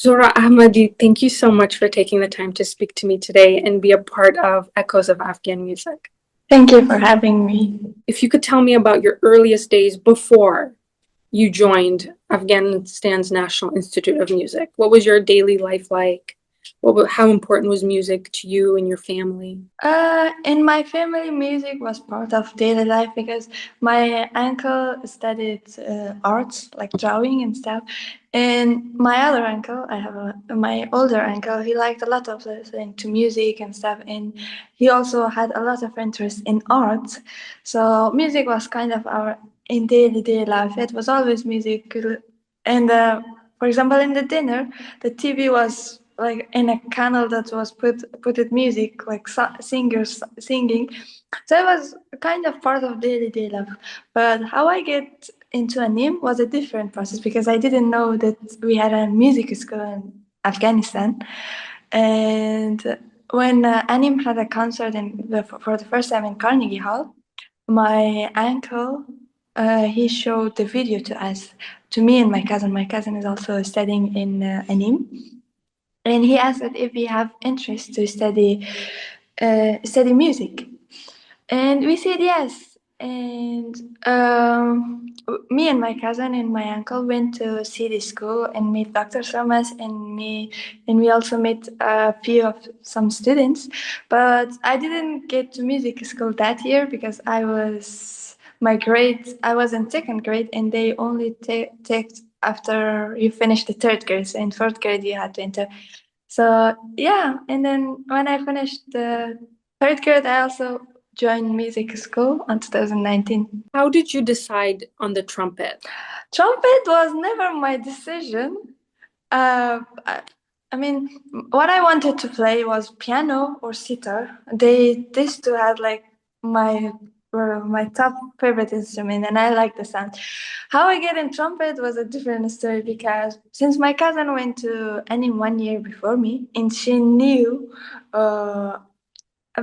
Zohra Ahmadi, thank you so much for taking the time to speak to me today and be a part of Echoes of Afghan Music. Thank you for having me. If you could tell me about your earliest days before you joined Afghanistan's National Institute of Music, what was your daily life like? How important was music to you and your family? In my family, music was part of daily life because my uncle studied arts, like drawing and stuff. And my other uncle, my older uncle, he liked a lot of listening to music and stuff. And he also had a lot of interest in art. So music was kind of our in daily life. It was always music. And for example, in the dinner, the TV was like in a canal that was put it music like singers singing, so it was kind of part of daily life. But how I get into anim was a different process because I didn't know that we had a music school in Afghanistan. And when anim had a concert for the first time in Carnegie Hall, my uncle he showed the video to us, to me and my cousin. My cousin is also studying in anim, and he asked if we have interest to study music, and we said yes. And me and my cousin and my uncle went to see the school and meet Dr. Samas and me, and we also met a few of some students. But I didn't get to music school that year because I was in second grade, and they only take after you finish the third grade. So in fourth grade you had to enter. So yeah, and then when I finished the third grade, I also joined music school in 2019. How did you decide on the trumpet? Trumpet was never my decision. I mean, what I wanted to play was piano or sitar. These two had like my were my top favorite instrument, and I like the sound. How I get in trumpet was a different story because since my cousin went to ANIM 1 year before me, and she knew a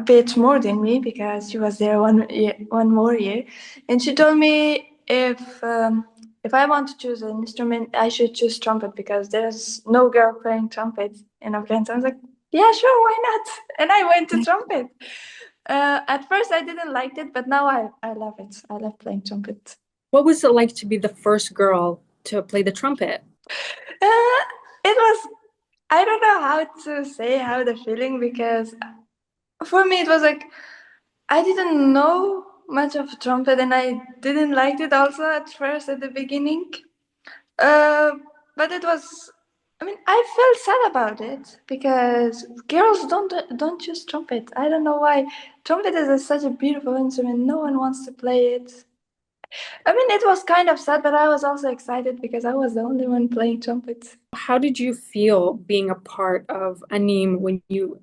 bit more than me because she was there one more year, and she told me if I want to choose an instrument, I should choose trumpet because there's no girl playing trumpet in Afghanistan. I was like, yeah, sure, why not? And I went to trumpet. At first, I didn't like it, but now I love it. I love playing trumpet. What was it like to be the first girl to play the trumpet? It was, I don't know how to say how the feeling, because for me it was like I didn't know much of trumpet, and I didn't like it also at first at the beginning. Uh, but it was. I mean, I felt sad about it because girls don't choose trumpet. I don't know why. Trumpet is such a beautiful instrument. No one wants to play it. I mean, it was kind of sad, but I was also excited because I was the only one playing trumpet. How did you feel being a part of ANIM when you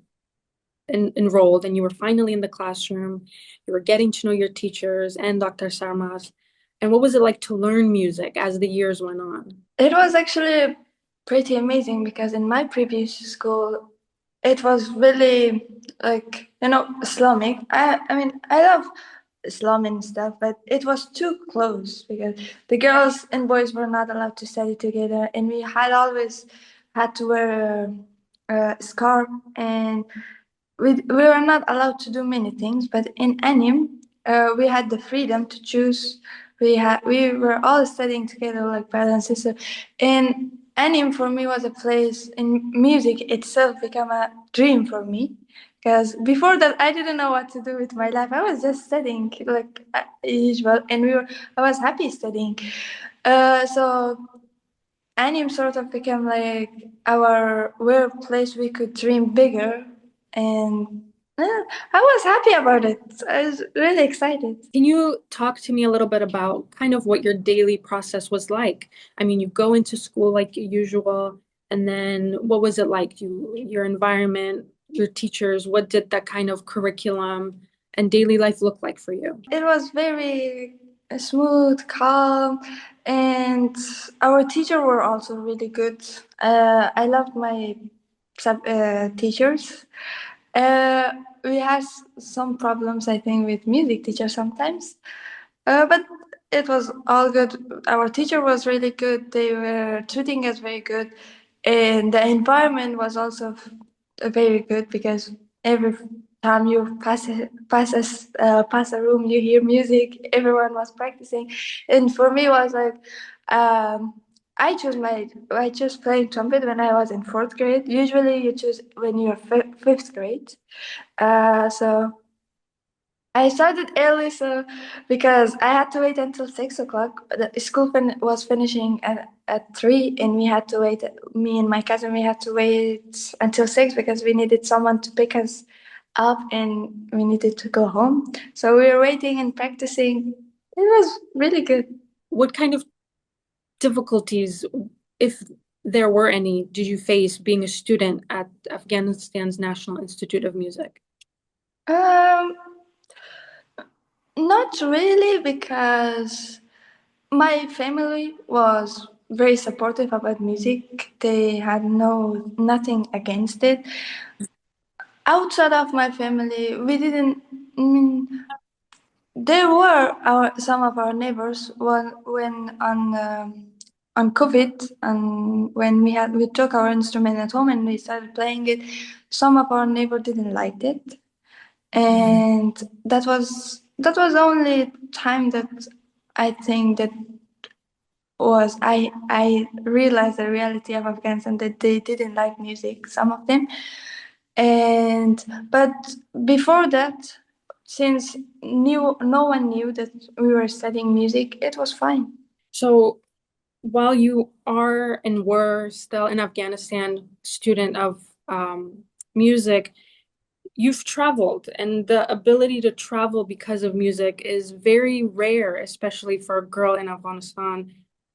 enrolled and you were finally in the classroom? You were getting to know your teachers and Dr. Sarmaz. And what was it like to learn music as the years went on? It was actually pretty amazing because in my previous school, it was really like, Islamic. I mean, I love Islam and stuff, but it was too close because the girls and boys were not allowed to study together, and we had always had to wear a scarf, and we were not allowed to do many things. But in ANIM, we had the freedom to choose. We were all studying together like brother and sister, and ANIM for me was a place, in music itself became a dream for me. Because before that, I didn't know what to do with my life. I was just studying like usual, and I was happy studying. So ANIM sort of became like our workplace we could dream bigger, and I was happy about it. I was really excited. Can you talk to me a little bit about kind of what your daily process was like? I mean, you go into school like usual, and then what was it like? Your environment, your teachers, what did that kind of curriculum and daily life look like for you? It was very smooth, calm, and our teachers were also really good. I loved my teachers. We had some problems, I think, with music teachers sometimes, but it was all good. Our teacher was really good. They were treating us very good, And the environment was also very good because every time you pass a room, you hear music. Everyone was practicing, and for me, it was like um, I chose playing trumpet when I was in fourth grade. Usually, you choose when you're fifth grade. So I started early, so because I had to wait until 6 o'clock. The school was finishing at 3, and we had to wait. Me and my cousin, we had to wait until 6 because we needed someone to pick us up, and we needed to go home. So we were waiting and practicing. It was really good. What kind of difficulties, if there were any, did you face being a student at Afghanistan's National Institute of Music? Um, Not really, because my family was very supportive about music. They had nothing against it. Outside of my family, we didn't. I mean, there were some of our neighbors when on COVID, and when we took our instrument at home and we started playing it. Some of our neighbors didn't like it, and that was the only time that I think that was I realized the reality of Afghanistan, that they didn't like music, some of them. And but before that, since no one knew that we were studying music, it was fine. So while you are and were still in Afghanistan student of music, you've traveled, and the ability to travel because of music is very rare, especially for a girl in Afghanistan.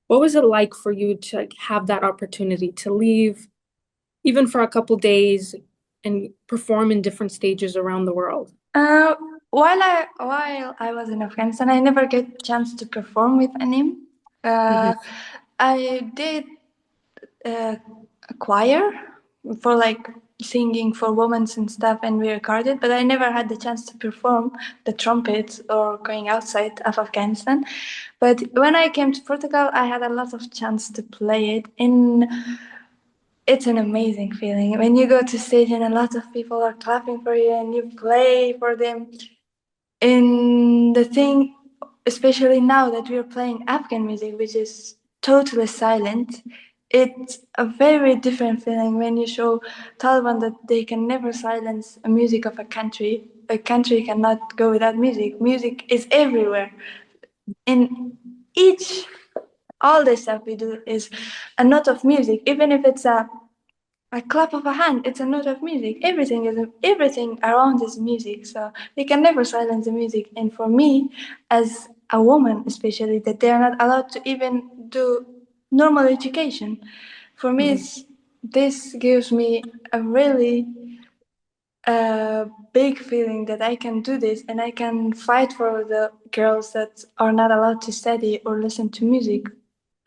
What was it like for you to like, have that opportunity to leave, even for a couple days, and perform in different stages around the world? uh, while I was in Afghanistan, I never get chance to perform with anim. Mhm. I did uh, a choir for like singing for women and stuff, and we recorded, but I never had the chance to perform the trumpet or going outside of Afghanistan. But when I came to Portugal, I had a lot of chance to play it, and it's an amazing feeling when you go to stage and a lot of people are clapping for you and you play for them. And the thing, especially now that we're playing Afghan music, which is totally silent, it's a very different feeling when you show Taliban that they can never silence a music of a country. A country cannot go without music. Music is everywhere. In each, all the stuff we do is a note of music, even if it's a clap of a hand, it's a note of music. Everything around is music, so they can never silence the music. And for me, as a woman especially, that they are not allowed to even do normal education, for me Mhm. this gives me a really big feeling that I can do this and I can fight for the girls that are not allowed to study or listen to music.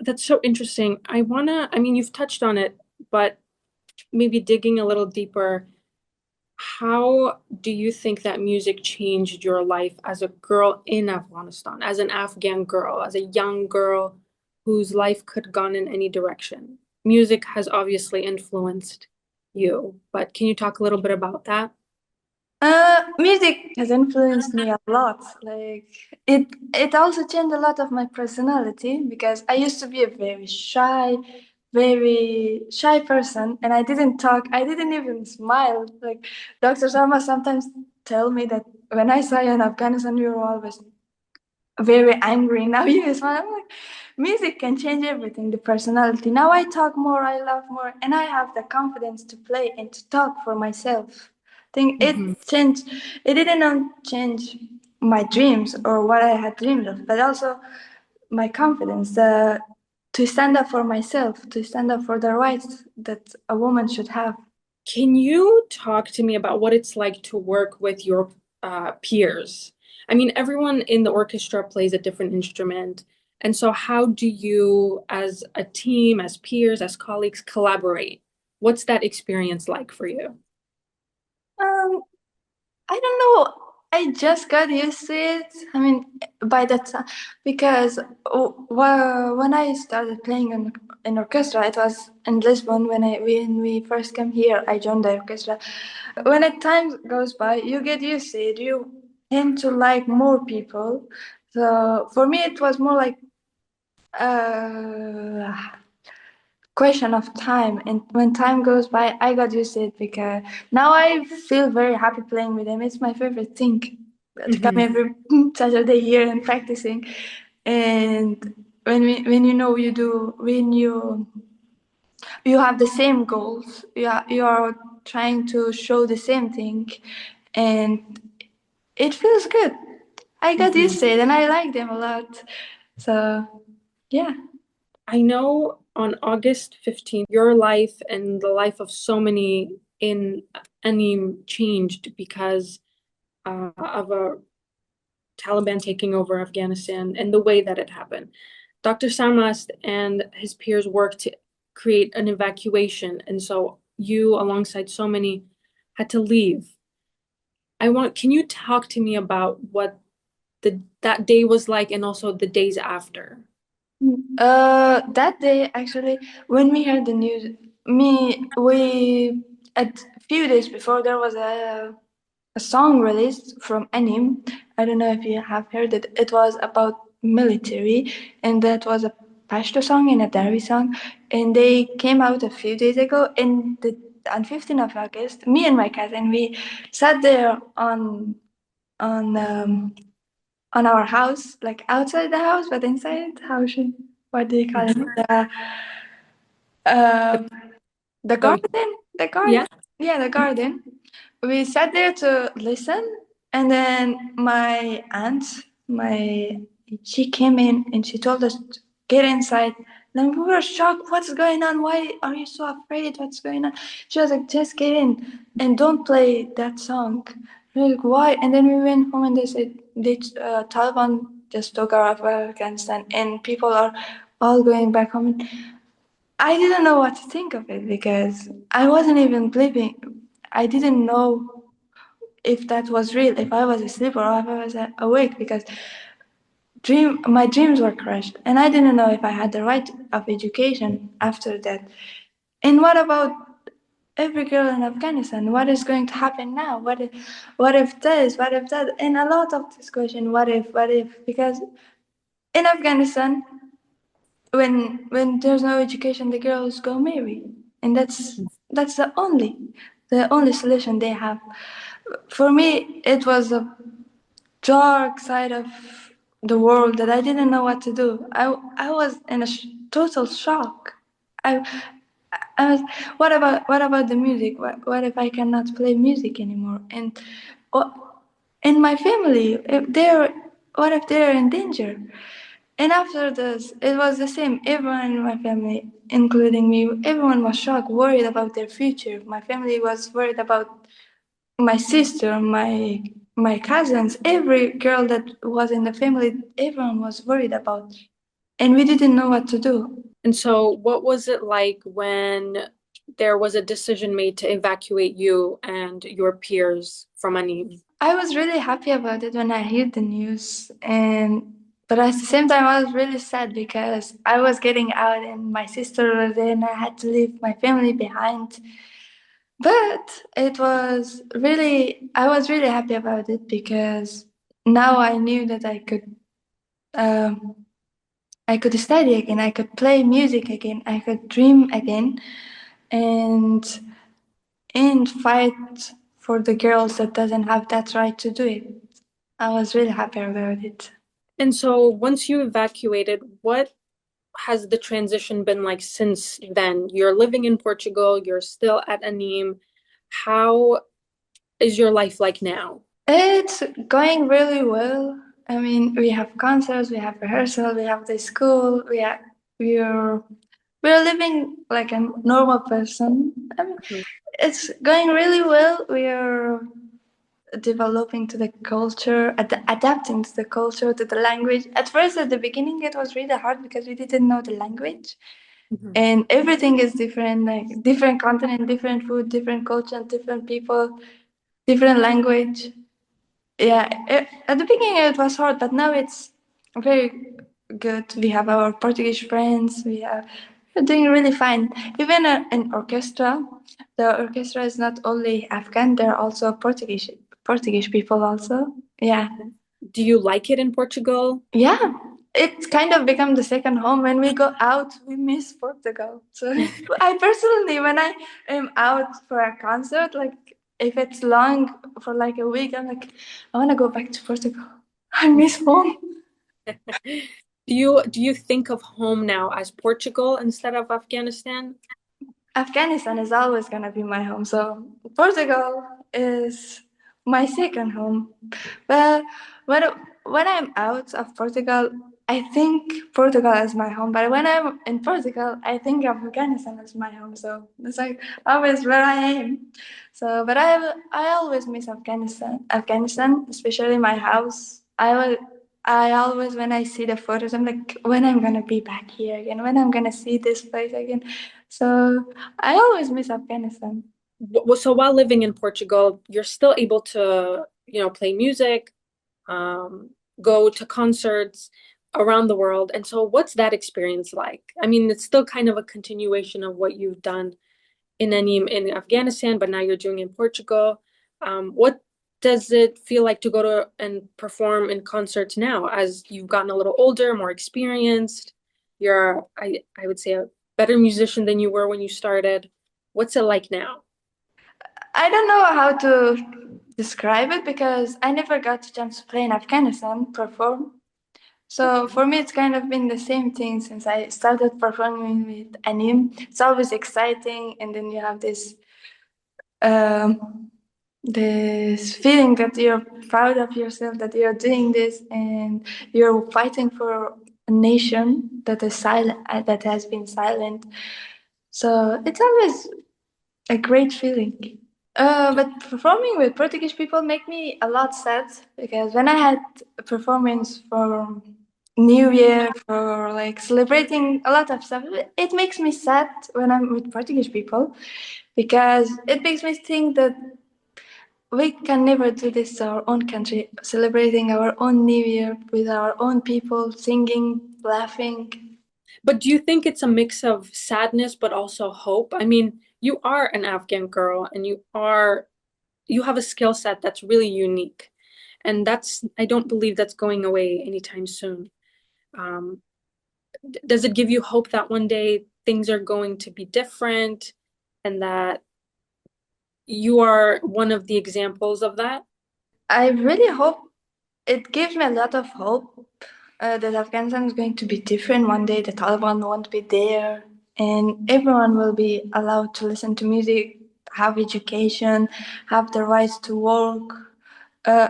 That's so interesting. I mean, you've touched on it, but maybe digging a little deeper, how do you think that music changed your life as a girl in Afghanistan, as an Afghan girl, as a young girl whose life could have gone in any direction? Music has obviously influenced you, but can you talk a little bit about that? Music has influenced me a lot. Like it also changed a lot of my personality because I used to be a very shy person, and I didn't talk. I didn't even smile. Like Dr. Sharma sometimes tell me that when I saw you in Afghanistan, you were always very angry. Now you smile. I'm like, music can change everything, the personality. Now I talk more, I laugh more, and I have the confidence to play and to talk for myself. I think it Mhm. changed. It didn't only change my dreams or what I had dreamed of, but also my confidence to stand up for myself, to stand up for the rights that a woman should have. Can you talk to me about what it's like to work with your peers? I mean, everyone in the orchestra plays a different instrument. And so, how do you, as a team, as peers, as colleagues, collaborate? What's that experience like for you? Um, I don't know. I just got used to it. I mean, by the time, because when I started playing in orchestra, it was in Lisbon when we first came here. I joined the orchestra. When a time goes by, you get used to it. You tend to like more people. So for me, it was more like a question of time. And when time goes by, I got used to it because now I feel very happy playing with them. It's my favorite thing to come Hmm. every Saturday here and practicing. And when you know you do when you have the same goals, you are trying to show the same thing, and it feels good. I got Hmm. used to it, and I like them a lot. So yeah. I know on August 15th, your life and the life of so many in Anim changed because of a Taliban taking over Afghanistan and the way that it happened. Dr. Samrast and his peers worked to create an evacuation, and so you, alongside so many, had to leave. Can you talk to me about what that day was like and also the days after? That day actually, when we heard the news, we a few days before there was a song released from Anim. I don't know if you have heard it. It was about military, and that was a Pashto song and a Dari song, and they came out a few days ago. And on 15th of August, me and my cousin we sat there on um, on our house, like outside the house, but inside how should what do you call it? Mhm. The, Uh, the oh, garden, the garden, yeah. yeah, the garden. We sat there to listen, and then my aunt, my she came in and she told us to get inside. Then we were shocked. What's going on? Why are you so afraid? What's going on? She was like, just get in and don't play that song. We were like, why? And then we went home and they said Taliban just took over Afghanistan and people are all going back home. I didn't know what to think of it because I wasn't even believing. I didn't know if that was real, if I was asleep or if I was awake because my dreams were crushed, and I didn't know if I had the right of education after that. And what about every girl in Afghanistan? What is going to happen now? What if this? What if that? And a lot of this question, what if? What if? Because in Afghanistan, when there's no education, the girls go marry, and that's the only solution they have. For me, it was a dark side of the world that I didn't know what to do. I was in a total shock. I I was what about the music? What if I cannot play music anymore? And what in my family, if they're what if they're in danger? And after this, it was the same. Everyone in my family, including me, everyone was shocked, worried about their future. My family was worried about my sister, my cousins, every girl that was in the family, everyone was worried about, and we didn't know what to do. And so, what was it like when there was a decision made to evacuate you and your peers from Anim? I was really happy about it when I heard the news, and but at the same time, I was really sad because I was getting out, and my sister was there, and I had to leave my family behind. But I was really happy about it because now I knew that um, I could study again, I could play music again, I could dream again, and fight for the girls that doesn't have that right to do it. I was really happy about it. And so, once you evacuated, what has the transition been like since then? You're living in Portugal, you're still at Anim. How is your life like now? It's going really well. I mean, we have concerts, we have rehearsal, we have the school, we're we're living like a normal person. I mean, Mhm. it's going really well. We're developing to the culture, adapting to the culture, to the language. At first, at the beginning, it was really hard because we didn't know the language, Mhm. and everything is different, like different continent, different food, different culture, different people, different language. Yeah, at the beginning it was hard, but now it's very good. We have our Portuguese friends. We're doing really fine. Even in orchestra, the orchestra is not only Afghan. There are also Portuguese people also. Yeah, Do you like it in Portugal? yeah. It's kind of become the second home. When we go out, we miss Portugal. So I personally, when I am out for a concert, like if it's long for like a week, I'm like, I want to go back to Portugal. I miss home. Do you think of home now as Portugal instead of Afghanistan? Afghanistan is always gonna be my home. So Portugal is my second home. Well, when when I'm out of Portugal, I think Portugal is my home. But when I'm in Portugal, I think of Afghanistan as my home. So it's like always where I am. So, but I always miss Afghanistan, especially my house. I always, when I see the photos, I'm like, when I'm gonna be back here again, when I'm gonna see this place again. So I always miss Afghanistan. So while living in Portugal, you're still able to, play music, go to concerts around the world. And so what's that experience like? I mean, it's still kind of a continuation of what you've done in Afghanistan, but now you're doing in Portugal. What does it feel like to go to and perform in concerts now as you've gotten a little older, more experienced? You're, I would say, a better musician than you were when you started. What's it like now? I don't know how to describe it because I never got a chance to play in Afghanistan, perform. So Okay. for me, it's kind of been the same thing since I started performing with Anim. It's always exciting, and then you have um, this feeling that you're proud of yourself, that you're doing this, and you're fighting for a nation that is silent, that has been silent. So it's always a great feeling. But performing with Portuguese people make me a lot sad because when I had a performance for New Year for like celebrating a lot of stuff, it makes me sad when I'm with Portuguese people because it makes me think that we can never do this to our own country, celebrating our own New Year with our own people, singing, laughing. But do you think it's a mix of sadness but also hope? I mean, you are an Afghan girl and you have a skill set that's really unique. And I don't believe that's going away anytime soon. Um, does it give you hope that one day things are going to be different and that you are one of the examples of that? I really hope it gives me a lot of hope that Afghanistan is going to be different one day. The Taliban won't be there, and everyone will be allowed to listen to music, have education, have the rights to work, uh,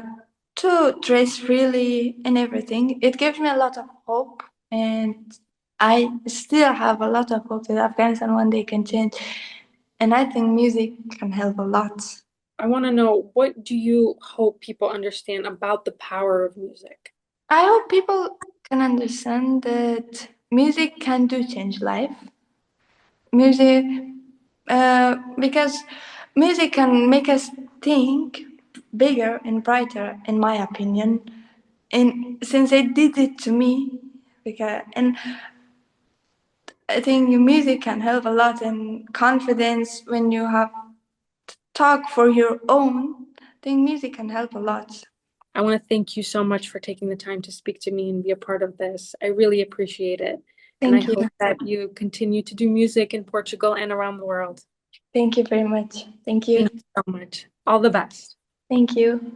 to dress freely, and everything. It gives me a lot of hope, and I still have a lot of hope that Afghanistan one day can change. And I think music can help a lot. I want to know, what do you hope people understand about the power of music? I hope people can understand that music can do change life. Music, because music can make us think bigger and brighter, in my opinion. And since it did it to me, and I think music can help a lot in confidence when you have talk for your own. I think music can help a lot. I want to thank you so much for taking the time to speak to me and be a part of this. I really appreciate it. And I Thank you. hope that you continue to do music in Portugal and around the world. Thank you very much. Thank you. Thank you so much. All the best. Thank you.